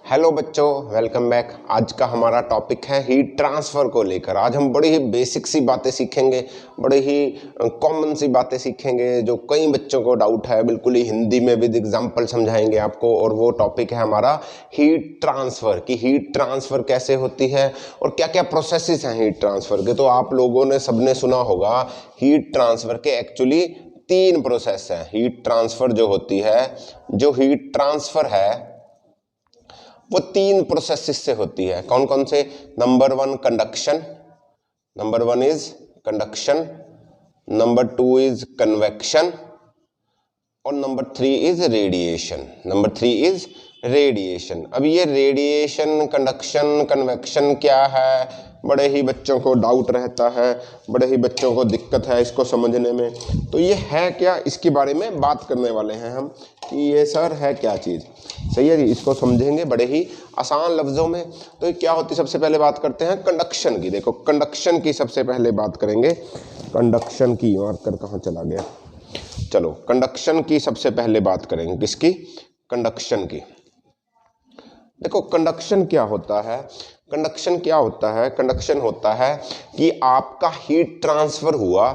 Hello बच्चों, welcome back. आज का हमारा टॉपिक है हीट ट्रांसफ़र को लेकर। आज हम बड़ी ही बेसिक सी बातें सीखेंगे, बड़ी ही कॉमन सी बातें सीखेंगे जो कई बच्चों को डाउट है। बिल्कुल ही हिंदी में विद एग्जांपल समझाएंगे आपको। और वो टॉपिक है हमारा हीट ट्रांसफ़र की हीट ट्रांसफ़र कैसे होती है और क्या क्या प्रोसेसेस हैं हीट ट्रांसफ़र के। तो आप लोगों ने सबने सुना होगा हीट ट्रांसफ़र के एक्चुअली 3 प्रोसेस हैं। हीट ट्रांसफ़र जो होती है, जो हीट ट्रांसफ़र है वो 3 प्रोसेस से होती है। कौन कौन से? Number 1 conduction, number 1 is conduction, number 2 is convection और number 3 is radiation. Number 3 is radiation. अब ये रेडिएशन, कंडक्शन, कन्वेक्शन क्या है? बड़े ही बच्चों को डाउट रहता है, बड़े ही बच्चों को दिक्कत है इसको समझने में। तो ये है क्या, इसके बारे में बात करने वाले हैं हम कि ये सर है क्या चीज़। सही है जी, इसको समझेंगे बड़े ही आसान लफ्ज़ों में। तो ये क्या होती है, सबसे पहले बात करते हैं कंडक्शन की। देखो कंडक्शन की सबसे पहले बात करेंगे। कंडक्शन की मार्कर कहाँ चला गया? चलो कंडक्शन की सबसे पहले बात करेंगे। किसकी? कंडक्शन की। देखो कंडक्शन क्या होता है? कंडक्शन क्या होता है? कंडक्शन होता है कि आपका हीट ट्रांसफर हुआ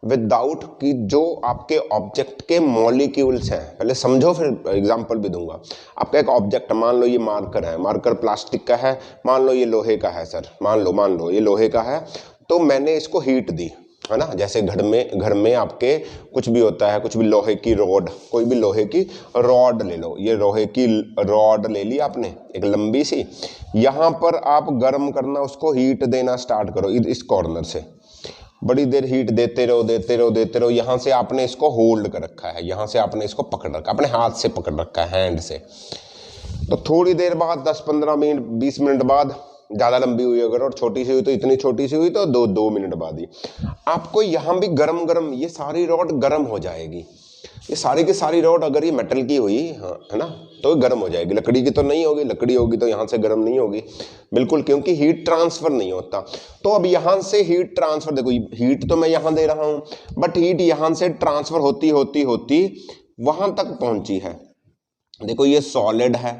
विदाउट कि जो आपके ऑब्जेक्ट के मॉलिक्यूल्स हैं। पहले समझो फिर एग्जांपल भी दूंगा। आपका एक ऑब्जेक्ट, मान लो ये मार्कर है, मार्कर प्लास्टिक का है, मान लो ये लोहे का है सर, मान लो ये लोहे का है। तो मैंने इसको हीट दी, है ना। जैसे घर में आपके कुछ भी होता है, कुछ भी लोहे की रॉड, कोई भी लोहे की रॉड ले लो। ये लोहे की रॉड ले ली आपने एक लंबी सी, यहाँ पर आप गर्म करना, उसको हीट देना स्टार्ट करो। इस कॉर्नर से बड़ी देर हीट देते रहो। यहाँ से आपने इसको होल्ड कर रखा है, यहाँ से आपने इसको पकड़ रखा, अपने हाथ से पकड़ रखा है, हैंड से। तो थोड़ी देर बाद 10-15 मिनट 20 मिनट बाद, ज़्यादा लंबी हुई अगर और छोटी सी हुई तो इतनी छोटी सी हुई तो 2 मिनट बाद ही आपको यहाँ भी गरम ये सारी रॉड गर्म हो जाएगी। ये सारी की सारी रॉड अगर ये मेटल की हुई, हाँ है ना, तो गर्म हो जाएगी। लकड़ी की तो नहीं होगी, लकड़ी होगी तो यहाँ से गर्म नहीं होगी बिल्कुल, क्योंकि हीट ट्रांसफर नहीं होता। तो अब यहाँ से हीट ट्रांसफर, देखो हीट तो मैं यहाँ दे रहा हूँ, बट हीट यहाँ से ट्रांसफर होती वहां तक पहुंची है। देखो ये सॉलिड है,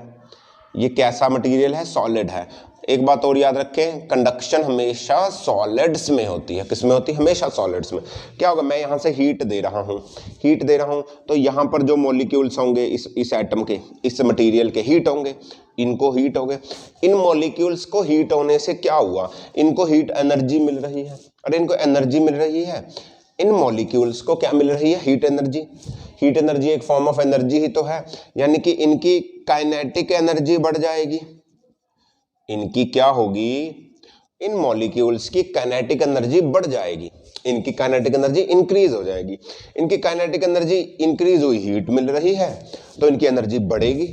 ये कैसा मटेरियल है? सॉलिड है। एक बात और याद रखें, कंडक्शन हमेशा सॉलिड्स में होती है। किस में होती है? हमेशा सॉलिड्स में। क्या होगा, मैं यहाँ से हीट दे रहा हूँ तो यहाँ पर जो मॉलिक्यूल्स होंगे इस एटम के, इस मटेरियल के, हीट होंगे, इनको हीट हो गए। इन मॉलिक्यूल्स को हीट होने से क्या हुआ? इनको हीट एनर्जी मिल रही है। और इनको एनर्जी मिल रही है, इन मॉलिक्यूल्स को क्या मिल रही है? Heat energy. हीट एनर्जी एक फॉर्म ऑफ एनर्जी ही तो है, यानी कि इनकी काइनेटिक एनर्जी बढ़ जाएगी। इनकी क्या होगी? इन मॉलिक्यूल्स की काइनेटिक एनर्जी बढ़ जाएगी, इनकी काइनेटिक एनर्जी इंक्रीज हो जाएगी। इनकी काइनेटिक एनर्जी इंक्रीज हुई, हीट मिल रही है तो इनकी एनर्जी बढ़ेगी।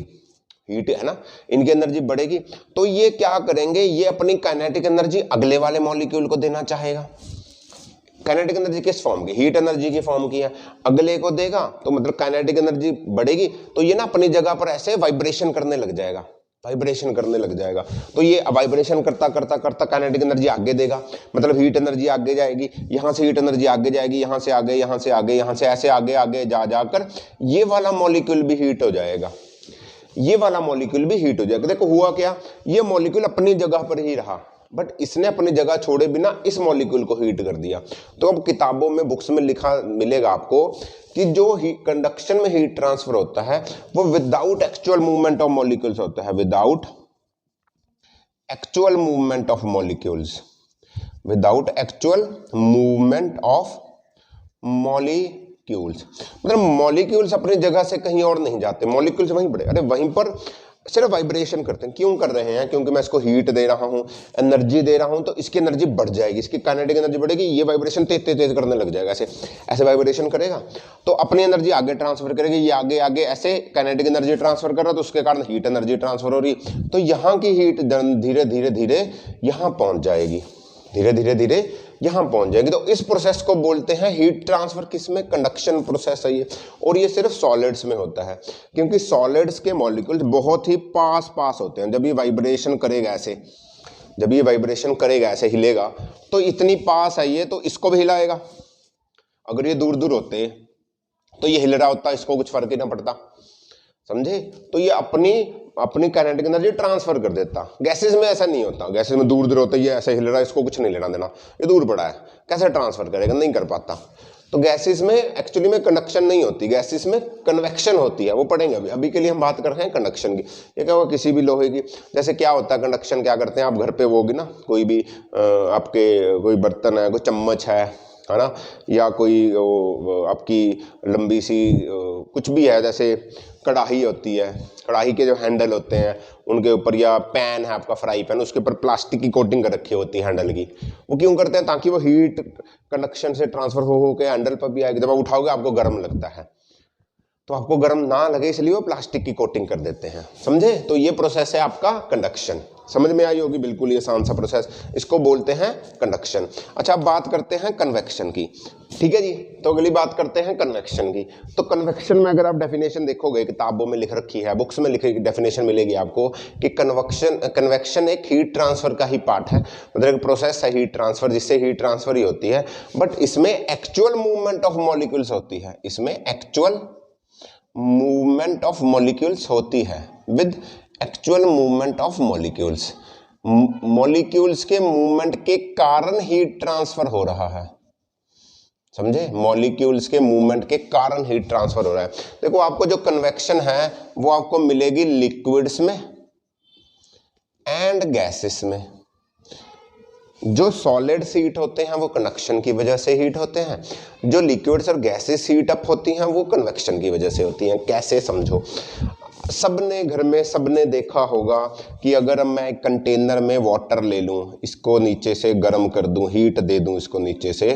हीट है ना, इनकी एनर्जी बढ़ेगी। तो ये क्या करेंगे? ये अपनी काइनेटिक एनर्जी अगले वाले मॉलिक्यूल को देना चाहेगा। काइनेटिक एनर्जी किस फॉर्म की? हीट एनर्जी की फॉर्म की है। अगले को देगा तो मतलब काइनेटिक एनर्जी बढ़ेगी, तो ये ना अपनी जगह पर ऐसे वाइब्रेशन करने लग जाएगा, तो ये वाइब्रेशन करता काइनेटिक एनर्जी आगे देगा, मतलब हीट एनर्जी आगे जाएगी। यहाँ से हीट एनर्जी आगे जाएगी, यहाँ से आगे, यहाँ से ऐसे आगे जाकर ये वाला मॉलिक्यूल भी हीट हो जाएगा। देखो हुआ क्या, ये मॉलिक्यूल अपनी जगह पर ही रहा, बट इसने अपनी जगह छोड़े बिना इस मॉलिक्यूल को हीट कर दिया। तो अब किताबों में, बुक्स में लिखा मिलेगा आपको कि जो कंडक्शन में हीट ट्रांसफर होता है वो without actual movement of molecules होता है। Without actual movement of molecules मतलब मॉलिक्यूल्स अपनी जगह से कहीं और नहीं जाते, मॉलिक्यूल्स वहीं पड़े, अरे वहीं पर सिर्फ वाइब्रेशन करते हैं। क्यों कर रहे हैं? क्योंकि मैं इसको हीट दे रहा हूँ, एनर्जी दे रहा हूँ, तो इसकी एनर्जी बढ़ जाएगी, इसकी काइनेटिक एनर्जी बढ़ेगी, ये वाइब्रेशन तेज करने लग जाएगा। ऐसे वाइब्रेशन करेगा तो अपनी एनर्जी आगे ट्रांसफर करेगी, ये आगे ऐसे काइनेटिक एनर्जी ट्रांसफर कर रहा है, तो उसके कारण हीट एनर्जी ट्रांसफर हो रही, तो यहाँ की हीट धीरे यहाँ पहुँच जाएगी, धीरे यहाँ पहुंच जाएगी। तो इस प्रोसेस को बोलते हैं हीट ट्रांसफर। किसमें? कंडक्शन प्रोसेस है ये। और ये सिर्फ सॉलिड्स में होता है, क्योंकि सॉलिड्स के मॉलिक्यूल्स बहुत ही पास होते हैं। जब ये वाइब्रेशन करेगा ऐसे हिलेगा, तो इतनी पास है ये, तो इसको भी हिलाएगा। अगर ये दूर होते तो ये हिल रहा होता, इसको कुछ फर्क ही ना पड़ता, समझे। तो ये अपनी अपनी काइनेटिक एनर्जी ट्रांसफर कर देता। गैसेस में ऐसा नहीं होता, गैसेस में दूर दूर होता है, ये ऐसे हिल रहा है, इसको कुछ नहीं लेना देना, ये दूर पड़ा है, कैसे ट्रांसफर करेगा, नहीं कर पाता। तो गैसेस में एक्चुअली में कंडक्शन नहीं होती, गैसेस में कन्वेक्शन होती है, वो पढ़ेंगे अभी। अभी के लिए हम बात कर रहे हैं कंडक्शन की। ये क्या होगा, किसी भी लोहे की, जैसे क्या होता है कंडक्शन, क्या करते हैं आप घर पे वो होगी ना, कोई भी आपके कोई बर्तन है, कोई चम्मच है ना, या कोई आपकी लंबी सी कुछ भी है, जैसे कढ़ाई होती है, कढ़ाई के जो हैंडल होते हैं उनके ऊपर, या पैन है आपका फ्राई पैन, उसके ऊपर प्लास्टिक की कोटिंग कर रखी होती है हैंडल की। वो क्यों करते हैं, ताकि वो हीट कंडक्शन से ट्रांसफर हो के हैंडल पर भी आएगी, जब आप उठाओगे आपको गर्म लगता है, तो आपको गर्म ना लगे इसलिए वो प्लास्टिक की कोटिंग कर देते हैं, समझे। तो ये प्रोसेस है आपका कंडक्शन, समझ में आई होगी, बिल्कुल ये आसान सा प्रोसेस, इसको बोलते हैं कंडक्शन। अच्छा, अब बात करते हैं कन्वेक्शन की, ठीक है जी। तो अगली बात करते हैं कन्वेक्शन की। तो कन्वेक्शन में अगर आप डेफिनेशन देखोगे, किताबों में लिख रखी है, बुक्स में लिखी डेफिनेशन मिलेगी आपको कि कन्वेक्शन एक हीट ट्रांसफर का ही पार्ट है, मतलब एक प्रोसेस है हीट ट्रांसफर, जिससे हीट ट्रांसफर ही होती है, बट इसमें एक्चुअल मूवमेंट ऑफ मॉलिक्यूल्स होती है, इसमें एक्चुअल मूवमेंट ऑफ मॉलिक्यूल्स होती है, with actual movement of molecules, molecules के मूवमेंट के कारण हीट ट्रांसफर हो रहा है, समझे। मॉलिक्यूल्स के मूवमेंट के कारण हीट ट्रांसफर हो रहा है। देखो, आपको जो कन्वेक्शन है वो आपको मिलेगी लिक्विड्स में एंड गैसेस में। जो सॉलिड्स हीट होते हैं वो कंडक्शन की वजह से हीट होते हैं, जो लिक्विड्स और गैसेस हीट अप होती हैं वो कन्वेक्शन की वजह से होती हैं। कैसे, समझो। सबने घर में सबने देखा होगा कि अगर मैं एक कंटेनर में वाटर ले लूँ, इसको नीचे से गर्म कर दूँ, हीट दे दूँ इसको नीचे से,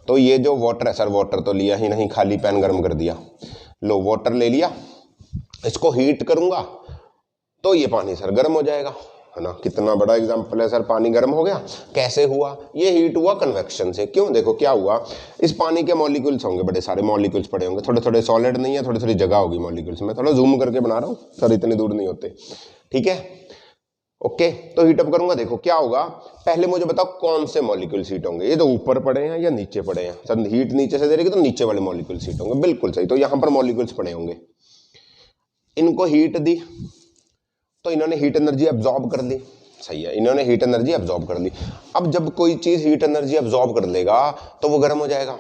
तो ये जो वाटर है, सर वाटर तो लिया ही नहीं, खाली पैन गर्म कर दिया, लो वाटर ले लिया, इसको हीट करूँगा तो ये पानी सर गर्म हो जाएगा, है ना। कितना बड़ा एग्जाम्पल है सर, पानी गर्म हो गया, कैसे हुआ, ये हीट हुआ कन्वेक्शन से। क्यों, देखो क्या हुआ, इस पानी के मॉलिक्यूल्स होंगे, बड़े सारे मॉलिक्यूल्स पड़े होंगे, थोड़े थोड़े सॉलिड नहीं है, थोड़ी थोड़ी जगह होगी मॉलिक्यूल्स में, थोड़ा जूम करके बना रहा हूँ सर, इतनी दूर नहीं होते, ठीक है, ओके। तो हीट अप करूंगा, देखो क्या होगा, पहले मुझे बताओ कौन से मॉलिक्यूल्स हीट होंगे, ये तो ऊपर पड़े हैं या नीचे पड़े हैं, सर हीट नीचे से दे रही तो नीचे वाले मॉलिक्यूल्स हीट होंगे, बिल्कुल सही। तो यहाँ पर मॉलिक्यूल्स पड़े होंगे, इनको हीट दी तो इन्होंने हीट एनर्जी एब्जॉर्ब कर ली, सही है, इन्होंने हीट एनर्जी एब्जॉर्ब कर ली। अब जब कोई चीज हीट एनर्जी एब्जॉर्ब कर लेगा तो वो गर्म हो जाएगा,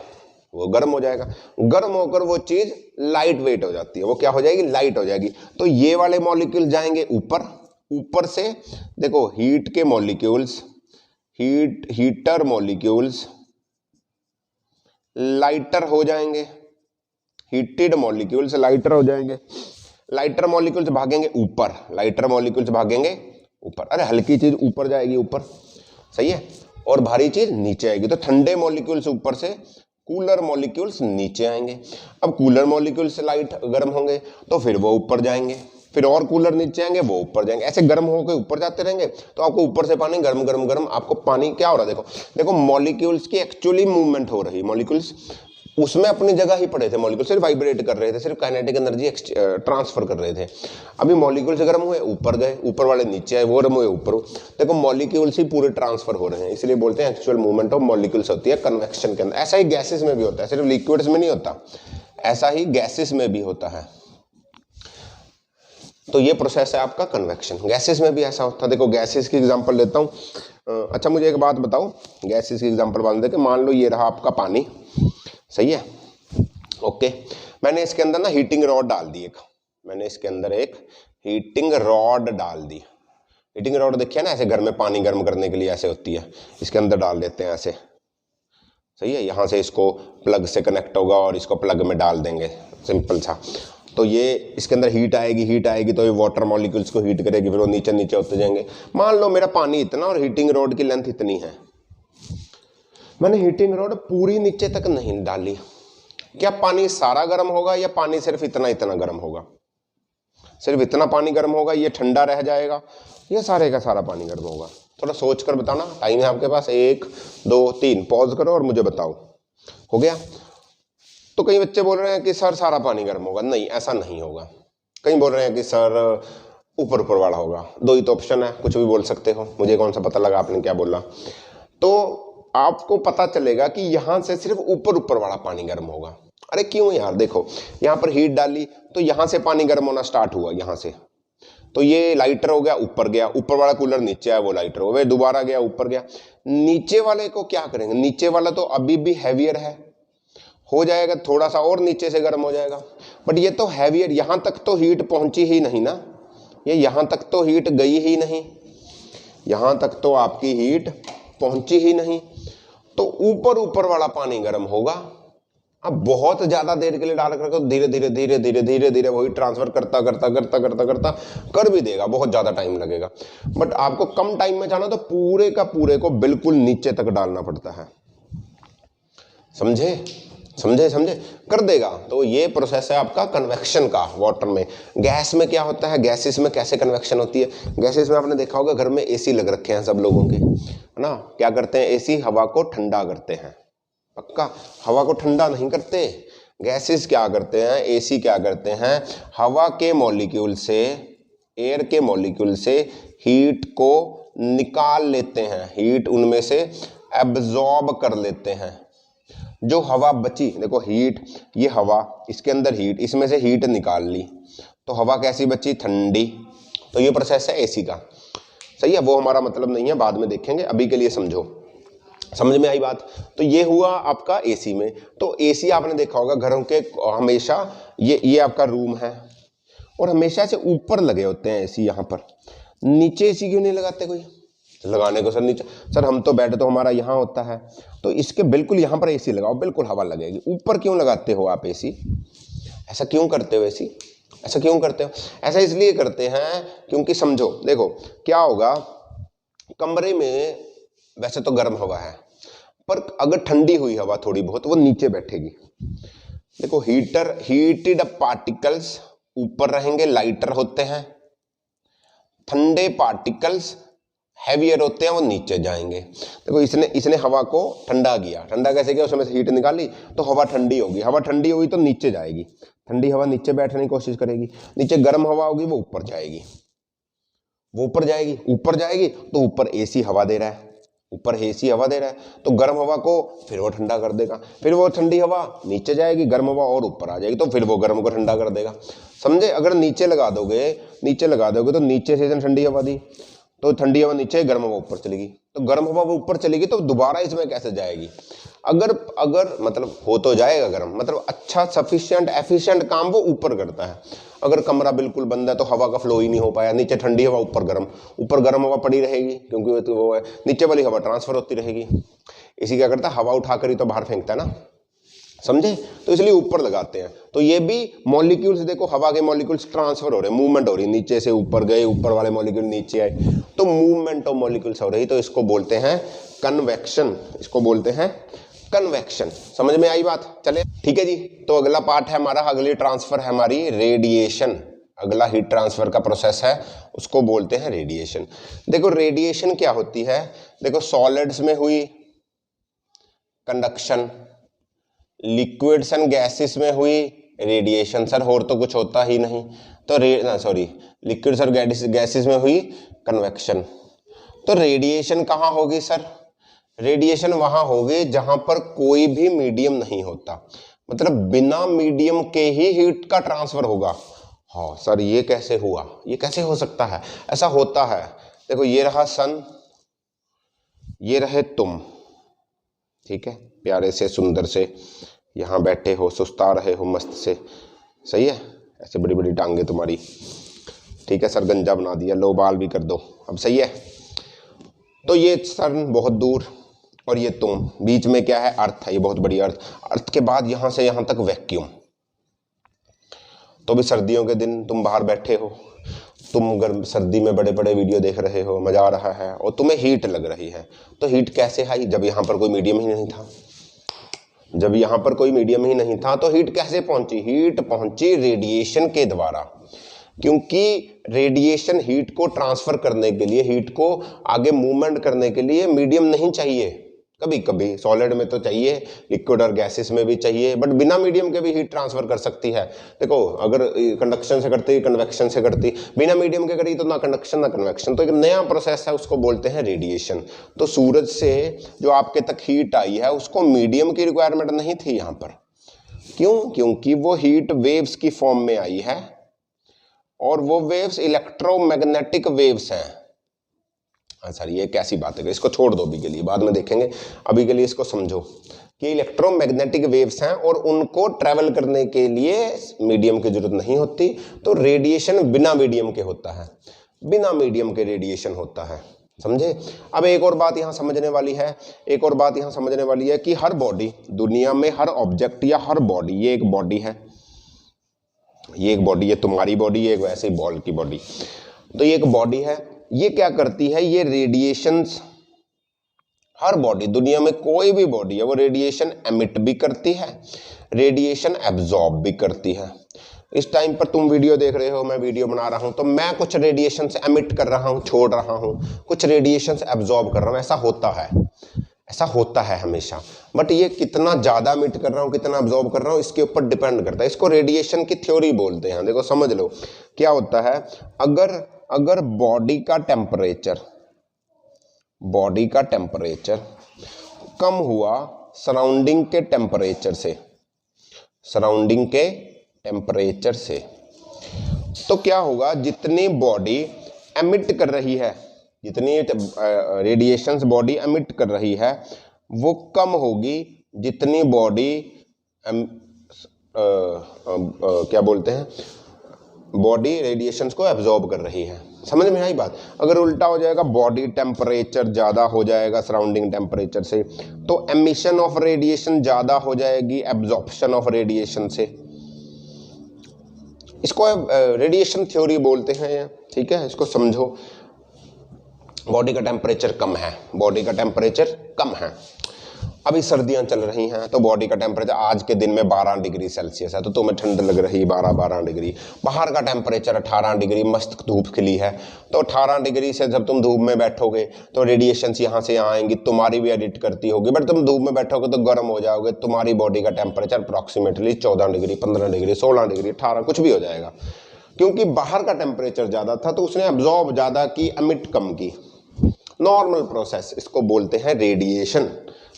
वो गर्म हो जाएगा, गर्म होकर वो चीज लाइट वेट हो जाती है, वो क्या हो जाएगी, लाइट हो जाएगी। तो ये वाले मॉलिक्यूल जाएंगे ऊपर, ऊपर से देखो हीट के मॉलिक्यूल्स, हीटर मॉलिक्यूल्स लाइटर हो जाएंगे, हीटेड मॉलिक्यूल्स लाइटर हो जाएंगे, लाइटर मॉलिक्यूल्स भागेंगे ऊपर, लाइटर मॉलिक्यूल्स भागेंगे ऊपर, अरे हल्की चीज ऊपर जाएगी ऊपर, सही है, और भारी चीज नीचे आएगी। तो ठंडे मॉलिक्यूल्स ऊपर से, कूलर मॉलिक्यूल्स नीचे आएंगे। अब कूलर मॉलिक्यूल्स लाइट गर्म होंगे तो फिर वो ऊपर जाएंगे, फिर और कूलर नीचे आएंगे, वो ऊपर जाएंगे, ऐसे गर्म होकर ऊपर जाते रहेंगे। तो आपको ऊपर से पानी गर्म गर्म गर्म, आपको पानी क्या हो रहा है, देखो देखो मॉलिक्यूल्स की एक्चुअली मूवमेंट हो रही, मॉलिक्यूल्स उसमें अपनी जगह ही पड़े थे, मॉलिक्यूल सिर्फ वाइब्रेट कर रहे थे, सिर्फ काइनेटिक एनर्जी ट्रांसफर कर रहे थे। अभी मॉलिक्यूल से गर्म हुए ऊपर गए, ऊपर वाले नीचे आए, वो गर्म हुए ऊपर। देखो मॉलिक्यूल्स ही पूरे ट्रांसफर हो रहे हैं, इसलिए बोलते हैं एक्चुअल मूवमेंट ऑफ मॉलिक्यूल्स होती है कन्वेक्शन के अंदर। ऐसा ही गैसेस में भी होता है, सिर्फ लिक्विड्स में नहीं होता, ऐसा ही गैसेस में भी होता है। तो ये प्रोसेस है आपका कन्वेक्शन, गैसेस में भी ऐसा होता है। देखो गैसेस की एग्जांपल लेता हूँ। अच्छा मुझे एक बात बताओ, गैसेस की एग्जांपल बांध दे के, मान लो ये रहा आपका पानी, सही है, ओके। मैंने इसके अंदर ना हीटिंग रॉड डाल दी एक, मैंने इसके अंदर एक हीटिंग रॉड डाल दी। हीटिंग रॉड देखिए ना, ऐसे घर में पानी गर्म करने के लिए ऐसे होती है, इसके अंदर डाल देते हैं ऐसे, सही है। यहाँ से इसको प्लग से कनेक्ट होगा और इसको प्लग में डाल देंगे, सिंपल सा। तो ये इसके अंदर हीट आएगी तो ये वाटर मॉलिक्यूल्स को हीट करेगी, फिर वो नीचे नीचे होते जाएंगे। मान लो मेरा पानी इतना और हीटिंग रॉड की लेंथ इतनी है, मैंने हीटिंग रॉड पूरी नीचे तक नहीं डाली, क्या पानी सारा गर्म होगा या पानी सिर्फ इतना इतना गर्म होगा? सिर्फ इतना पानी गर्म होगा, ये ठंडा रह जाएगा, या सारे का सारा पानी गर्म होगा? थोड़ा सोच कर बताना, टाइम है आपके पास, 1 2 3, पॉज करो और मुझे बताओ। हो गया? तो कई बच्चे बोल रहे हैं कि सर सारा पानी गर्म होगा, नहीं ऐसा नहीं होगा। कई बोल रहे हैं कि सर ऊपर ऊपर वाला होगा, 2 ही तो ऑप्शन है, कुछ भी बोल सकते हो, मुझे कौन सा पता लगा आपने क्या बोला। तो आपको पता चलेगा कि यहां से सिर्फ ऊपर ऊपर वाला पानी गर्म होगा। अरे क्यों यार, देखो यहां पर हीट डाली तो यहां से पानी गर्म होना स्टार्ट हुआ, यहां से तो ये लाइटर हो गया, ऊपर गया, ऊपर वाला कूलर नीचे आया, वो लाइटर हो गया, दोबारा गया, ऊपर गया। नीचे वाले को क्या करेंगे, नीचे वाला तो अभी भी हैवियर है, हो जाएगा थोड़ा सा और नीचे से गर्म हो जाएगा, बट ये तो हैवियर, यहां तक तो हीट पहुंची ही नहीं ना, ये यहां तक तो हीट गई ही नहीं, यहां तक तो आपकी हीट पहुंची ही नहीं, तो ऊपर ऊपर वाला पानी गर्म होगा। अब बहुत ज्यादा देर के लिए डाल कर धीरे धीरे धीरे धीरे धीरे धीरे वही ट्रांसफर करता करता करता करता करता कर भी देगा, बहुत ज्यादा टाइम लगेगा। बट आपको कम टाइम में जाना तो पूरे का पूरे को बिल्कुल नीचे तक डालना पड़ता है, समझे समझे समझे, कर देगा। तो ये प्रोसेस है आपका कन्वेक्शन का वाटर में। गैस में क्या होता है, गैसेस में कैसे कन्वेक्शन होती है, गैसेस में आपने देखा होगा घर में एसी लग रखे हैं सब लोगों के, है ना। क्या करते हैं, एसी हवा को ठंडा करते हैं, पक्का हवा को ठंडा नहीं करते। गैसेस क्या करते हैं, एसी क्या करते हैं, हवा के मॉलिक्यूल से, एयर के मॉलिक्यूल से हीट को निकाल लेते हैं, हीट उनमें से एब्जॉर्ब कर लेते हैं। जो हवा बची, देखो हीट, ये हवा, इसके अंदर हीट, इसमें से हीट निकाल ली, तो हवा कैसी बची, ठंडी। तो ये प्रोसेस है एसी का, सही है। वो हमारा मतलब नहीं है, बाद में देखेंगे, अभी के लिए समझो, समझ में आई बात। तो ये हुआ आपका एसी में। तो एसी आपने देखा होगा घरों के हमेशा, ये आपका रूम है और हमेशा से ऊपर लगे होते हैं एसी, यहाँ पर नीचे एसी क्यों नहीं लगाते कोई, लगाने को सर नीचे, सर हम तो बेड तो हमारा यहाँ होता है, तो इसके बिल्कुल यहाँ पर एसी लगाओ, बिल्कुल हवा लगेगी। ऊपर क्यों लगाते हो आप एसी, ऐसा क्यों करते हो एसी, ऐसा क्यों करते हो, ऐसा इसलिए करते हैं क्योंकि समझो, देखो क्या होगा, कमरे में वैसे तो गर्म हवा है, पर अगर ठंडी हुई हवा थोड़ी बहुत, वो नीचे बैठेगी। देखो हीटेड पार्टिकल्स ऊपर रहेंगे, लाइटर होते हैं, ठंडे पार्टिकल्स हैवियर होते हैं, वो नीचे जाएंगे। देखो इसने हवा को ठंडा किया, ठंडा कैसे किया, उसमें से हीट निकाली, तो हवा ठंडी होगी, हवा ठंडी होगी तो नीचे जाएगी, ठंडी हवा नीचे बैठने की कोशिश करेगी, नीचे गर्म हवा होगी वो ऊपर जाएगी, वो ऊपर जाएगी, ऊपर जाएगी तो ऊपर एसी हवा दे रहा है, ऊपर एसी हवा दे रहा है, तो गर्म हवा को फिर वो ठंडा कर देगा, फिर वो ठंडी हवा नीचे जाएगी, गर्म हवा और ऊपर आ जाएगी, तो फिर वो गर्म को ठंडा कर देगा, समझे। अगर नीचे लगा दोगे तो नीचे से ठंडी हवा दी, तो ठंडी हवा नीचे, गर्म हवा ऊपर चलेगी, तो गर्म हवा वो ऊपर चलेगी, तो दोबारा इसमें कैसे जाएगी, अगर मतलब हो तो जाएगा गर्म, मतलब अच्छा सफिशिएंट एफिशिएंट काम वो ऊपर करता है। अगर कमरा बिल्कुल बंद है तो हवा का फ्लो ही नहीं हो पाया, नीचे ठंडी हवा, ऊपर गर्म हवा पड़ी रहेगी, क्योंकि वो है नीचे वाली हवा ट्रांसफर होती रहेगी। इसी क्या करता है, हवा उठाकर ही तो बाहर फेंकता है ना, समझे। तो इसलिए ऊपर लगाते हैं। तो ये भी मॉलिक्यूल्स, देखो हवा के मॉलिक्यूल्स ट्रांसफर हो रहे हैं, मूवमेंट हो रही है, नीचे से ऊपर गए, ऊपर वाले मॉलिक्यूल नीचे आए, तो मूवमेंट ऑफ मॉलिक्यूल्स हो रही, तो इसको बोलते हैं कन्वेक्शन, इसको बोलते हैं कन्वेक्शन। समझ में आई बात, चले ठीक है जी। तो अगला पार्ट है हमारा, अगली ट्रांसफर है हमारी रेडिएशन। अगला हीट ट्रांसफर का प्रोसेस है, उसको बोलते हैं रेडिएशन। देखो रेडिएशन क्या होती है, देखो सॉलिड्स में हुई कंडक्शन, लिक्विड्स एंड गैसेस में हुई रेडिएशन, सर और तो कुछ होता ही नहीं, तो लिक्विड्स और गैसेस में हुई कन्वेक्शन। तो रेडिएशन कहाँ होगी सर, रेडिएशन वहां होगी जहां पर कोई भी मीडियम नहीं होता, मतलब बिना मीडियम के ही हीट का ट्रांसफर होगा। हाँ सर ये कैसे हुआ, ये कैसे हो सकता है, ऐसा होता है। देखो ये रहा सन, ये रहे तुम, ठीक है, प्यारे से सुंदर से यहाँ बैठे हो, सुस्ता रहे हो मस्त से, सही है, ऐसे बड़ी बड़ी टांगे तुम्हारी, ठीक है, सर गंजा बना दिया, लो बाल भी कर दो, अब सही है। तो ये सन बहुत दूर और ये तुम, बीच में क्या है, अर्थ है, ये बहुत बड़ी अर्थ के बाद यहाँ से यहाँ तक वैक्यूम। तो भी सर्दियों के दिन तुम बाहर बैठे हो, तुम गर्म सर्दी में बड़े बड़े वीडियो देख रहे हो, मजा आ रहा है और तुम्हें हीट लग रही है। तो हीट कैसे आई, जब यहाँ पर कोई मीडियम ही नहीं था, जब यहाँ पर कोई मीडियम ही नहीं था तो हीट कैसे पहुंची, हीट पहुंची रेडिएशन के द्वारा, क्योंकि रेडिएशन हीट को ट्रांसफर करने के लिए, हीट को आगे मूवमेंट करने के लिए मीडियम नहीं चाहिए। कभी कभी सॉलिड में तो चाहिए, लिक्विड और गैसेस में भी चाहिए, बट बिना मीडियम के भी हीट ट्रांसफर कर सकती है। देखो अगर कंडक्शन से करती, कन्वेक्शन से करती, बिना मीडियम के करी तो ना कंडक्शन ना कन्वेक्शन, तो एक नया प्रोसेस है, उसको बोलते हैं रेडिएशन। तो सूरज से जो आपके तक हीट आई है उसको मीडियम की रिक्वायरमेंट नहीं थी यहाँ पर, क्यों, क्योंकि वो हीट वेव्स की फॉर्म में आई है, और वो वेव्स इलेक्ट्रोमैग्नेटिक वेव्स हैं। सर ये कैसी बात है, इसको छोड़ दो अभी के लिए, बाद में देखेंगे, अभी के लिए इसको समझो कि इलेक्ट्रोमैग्नेटिक वेव्स हैं और उनको ट्रैवल करने के लिए मीडियम की जरूरत नहीं होती। तो रेडिएशन बिना मीडियम के होता है, बिना मीडियम के रेडिएशन होता है, समझे। अब एक और बात यहाँ समझने वाली है, एक और बात यहाँ समझने वाली है कि हर बॉडी, दुनिया में हर ऑब्जेक्ट या हर बॉडी, ये एक बॉडी है, ये एक बॉडी है, तुम्हारी बॉडी है, एक वैसे ही बॉल की बॉडी, तो ये एक बॉडी है, ये क्या करती है, ये रेडिएशंस, हर बॉडी, दुनिया में कोई भी बॉडी है वो रेडिएशन एमिट भी करती है, रेडिएशन एब्जॉर्ब भी करती है। इस टाइम पर तुम वीडियो देख रहे हो, मैं वीडियो बना रहा हूं, तो मैं कुछ रेडिएशन एमिट कर रहा हूं, छोड़ रहा हूं, कुछ रेडिएशन एब्जॉर्ब कर रहा हूं, ऐसा होता है, ऐसा होता है हमेशा। बट ये कितना ज्यादा एमिट कर रहा हूं, कितना एब्जॉर्ब कर रहा हूं, इसके ऊपर डिपेंड करता है। इसको रेडिएशन की थ्योरी बोलते हैं। देखो समझ लो क्या होता है, अगर बॉडी का टेम्परेचर कम हुआ सराउंडिंग के टेम्परेचर से, तो क्या होगा, जितनी बॉडी एमिट कर रही है, जितनी रेडिएशंस बॉडी एमिट कर रही है वो कम होगी जितनी बॉडी क्या बोलते हैं, बॉडी रेडिएशंस को एब्जॉर्ब कर रही है। समझ में आई बात। अगर उल्टा हो जाएगा, बॉडी टेम्परेचर ज़्यादा हो जाएगा सराउंडिंग टेम्परेचर से, तो एमिशन ऑफ रेडिएशन ज़्यादा हो जाएगी एब्जॉर्प्शन ऑफ रेडिएशन से। इसको रेडिएशन थ्योरी बोलते हैं, ठीक है, इसको समझो। बॉडी का टेम्परेचर कम है, बॉडी का टेम्परेचर कम है, अभी सर्दियां चल रही हैं, तो बॉडी का टेम्परेचर आज के दिन में 12 डिग्री सेल्सियस है, तो तुम्हें ठंड लग रही है 12 डिग्री। बाहर का टेम्परेचर 18 डिग्री, मस्त धूप खिली है, तो 18 डिग्री से जब तुम धूप में बैठोगे तो रेडिएशंस यहाँ से यहाँ आएंगी, तुम्हारी भी एडिट करती होगी, बट तुम धूप में बैठोगे तो गर्म हो जाओगे, तुम्हारी बॉडी का temperature approximately 14 degree, 15 degree, 16 degree, 18 कुछ भी हो जाएगा, क्योंकि बाहर का टेम्परेचर ज़्यादा था, तो उसने एब्जॉर्ब ज़्यादा की, एमिट कम की। नॉर्मल प्रोसेस, इसको बोलते हैं रेडिएशन।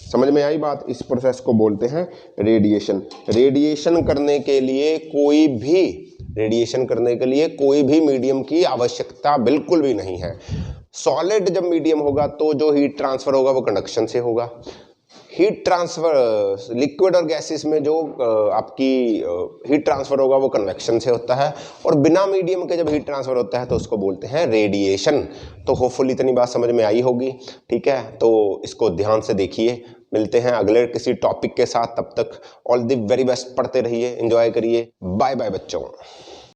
समझ में आई बात। इस प्रोसेस को बोलते हैं रेडिएशन। रेडिएशन करने के लिए कोई भी मीडियम की आवश्यकता बिल्कुल भी नहीं है। सॉलिड जब मीडियम होगा तो जो हीट ट्रांसफर होगा वो कंडक्शन से होगा। हीट ट्रांसफर लिक्विड और गैसेस में जो आपकी हीट ट्रांसफर होगा वो कन्वेक्शन से होता है, और बिना मीडियम के जब हीट ट्रांसफर होता है तो उसको बोलते हैं रेडिएशन। तो होपफुली इतनी बात समझ में आई होगी, ठीक है। तो इसको ध्यान से देखिए, मिलते हैं अगले किसी टॉपिक के साथ, तब तक ऑल द वेरी बेस्ट, पढ़ते रहिए, एंजॉय करिए, बाय बाय बच्चों।